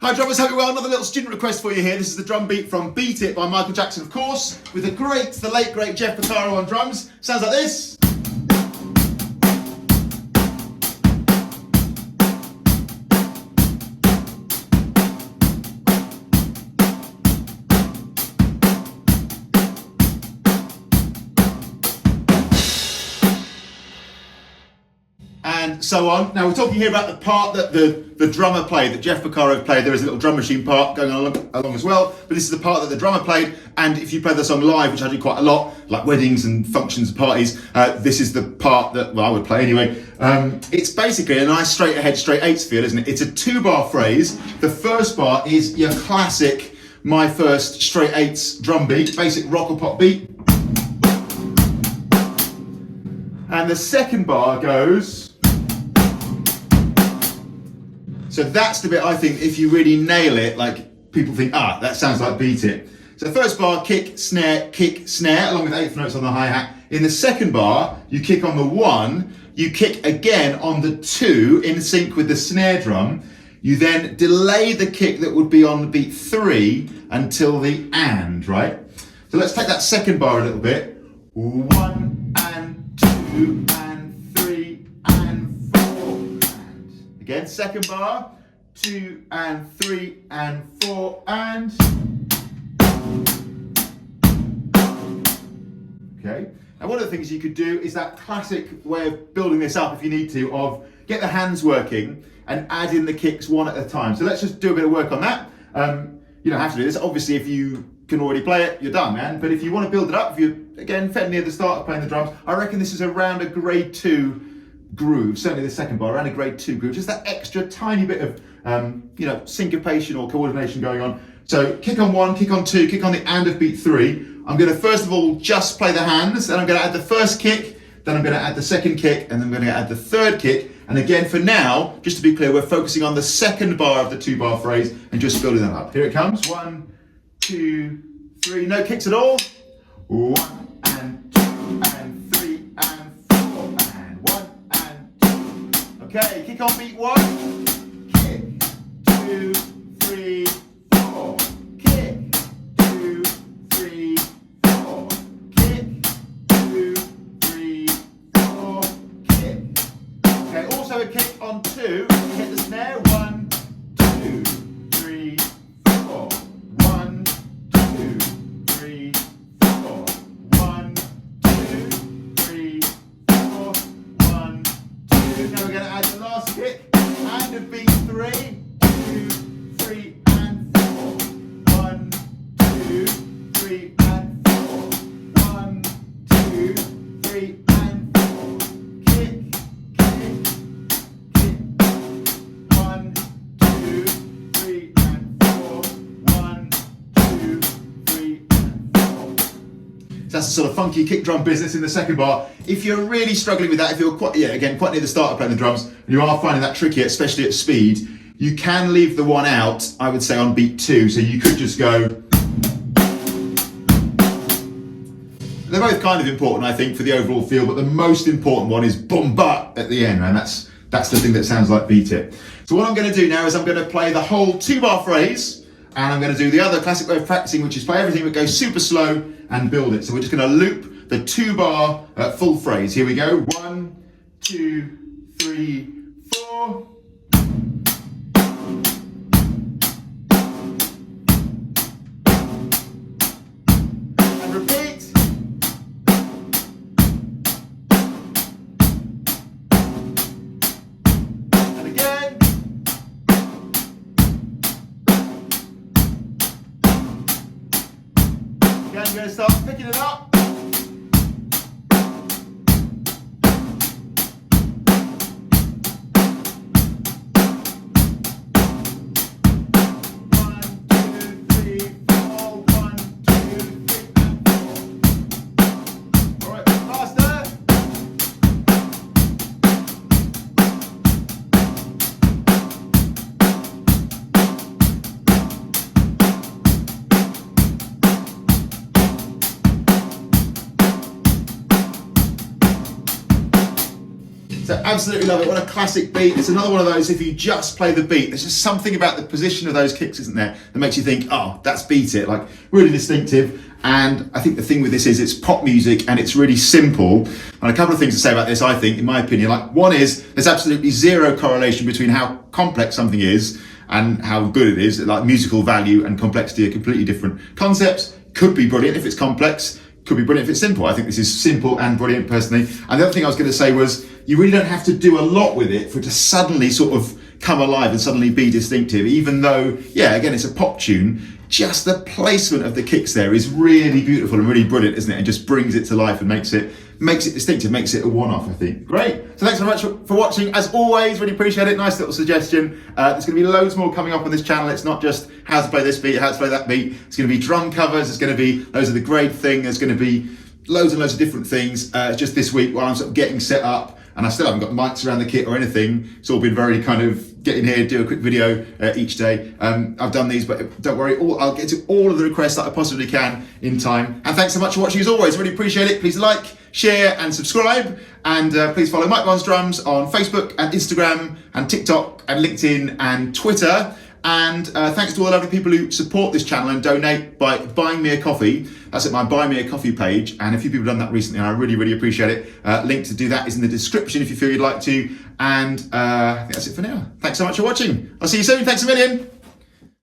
Hi drummers, hope you're well. Another little student request for you here. This is the drum beat from Beat It by Michael Jackson, of course, with the late great Jeff Porcaro on drums. Sounds like this. And so on. Now we're talking here about the part that the drummer played, that Jeff Porcaro played. There is a little drum machine part going along as well, but this is the part that the drummer played. And if you play the song live, which I do quite a lot, like weddings and functions and parties, this is the part that, well, I would play anyway. It's basically a nice straight ahead, straight eights feel, isn't it? It's a 2-bar phrase. The first bar is your classic, my first straight eights drum beat, basic rock or pop beat. And the second bar goes. So that's the bit I think, if you really nail it, like people think, that sounds like Beat It. So the first bar, kick, snare, along with 8th notes on the hi-hat. In the second bar, you kick on the 1, you kick again on the 2 in sync with the snare drum. You then delay the kick that would be on beat 3 until the and, right? So let's take that second bar a little bit. 1 and 2 and 3 and 4 and. Again, second bar, 2 and 3 and 4 and. Okay. Now one of the things you could do is that classic way of building this up if you need to, of get the hands working and add in the kicks one at a time. So let's just do a bit of work on that. You don't have to do this. Obviously, if you can already play it, you're done, man. But if you want to build it up, if you're, again, fairly near the start of playing the drums, I reckon this is around a grade 2 groove, certainly the second bar, around a grade 2 groove, just that extra tiny bit of syncopation or coordination going on. So kick on 1, kick on 2, kick on the and of beat 3. I'm going to first of all just play the hands, then I'm going to add the first kick, then I'm going to add the second kick, and then I'm going to add the third kick. And again, for now, just to be clear, we're focusing on the second bar of the 2-bar phrase and just building that up. Here it comes. 1, 2, 3, no kicks at all. 1 and 2 and 3 and 4 and 1 and 2. Okay, kick on beat 1. Kick, 2, 3, 4. Kick, 2, 3, 4. Kick, 2, 3, 4. Kick. Okay, also a kick on 2. Hit the snare. 1, 2, 3, 4. 1, 2, 3, 4. 1, 2, 3, 4. 1, 2. Now we're going to add the last kick and a beat 3. 2, 3, and 4. 1, 2, 3, and 4. 1, 2, 3, and 4. Kick, kick, kick. 1, 2, 3, and 4. 1, 2, 3, and 4. So that's the sort of funky kick drum business in the second bar. If you're really struggling with that, if you're quite near the start of playing the drums, and you are finding that tricky, especially at speed, you can leave the 1 out, I would say, on beat 2. So you could just go. They're both kind of important, I think, for the overall feel, but the most important one is boom ba at the end, and that's the thing that sounds like Beat It. So what I'm going to do now is I'm going to play the whole 2-bar phrase, and I'm going to do the other classic way of practicing, which is play everything but go super slow and build it. So we're just going to loop the 2-bar full phrase. Here we go. 1, 2, 3, 4. And repeat. And again. Again, I'm going to start picking it up. Absolutely love it. What a classic beat. It's another one of those, if you just play the beat, there's just something about the position of those kicks, isn't there, that makes you think, oh, that's Beat It. Like, really distinctive. And I think the thing with this is it's pop music and it's really simple. And a couple of things to say about this, I think, in my opinion. Like, one is there's absolutely zero correlation between how complex something is and how good it is. Like, musical value and complexity are completely different concepts. Could be brilliant if it's complex, could be brilliant if it's simple. I think this is simple and brilliant personally. And the other thing I was going to say was you really don't have to do a lot with it for it to suddenly sort of come alive and suddenly be distinctive, even though, yeah, again, it's a pop tune. Just the placement of the kicks there is really beautiful and really brilliant, isn't it? And just brings it to life and makes it distinctive, makes it a one-off, I think. Great. So thanks very much for watching. As always, really appreciate it. Nice little suggestion. There's going to be loads more coming up on this channel. It's not just how to play this beat, how to play that beat. It's going to be drum covers. It's going to be those are the great thing. There's going to be loads and loads of different things. Just this week while I'm sort of getting set up, and I still haven't got mics around the kit or anything. It's all been very kind of get in here, do a quick video each day. I've done these, but don't worry, I'll get to all of the requests that I possibly can in time. And thanks so much for watching as always, really appreciate it. Please like, share and subscribe. And please follow Mike Barnes Drums on Facebook and Instagram and TikTok and LinkedIn and Twitter. And thanks to all the lovely people who support this channel and donate by buying me a coffee. That's at my Buy Me a Coffee page. And a few people have done that recently and I really, really appreciate it. Link to do that is in the description if you feel you'd like to. And I think that's it for now. Thanks so much for watching. I'll see you soon. Thanks a million.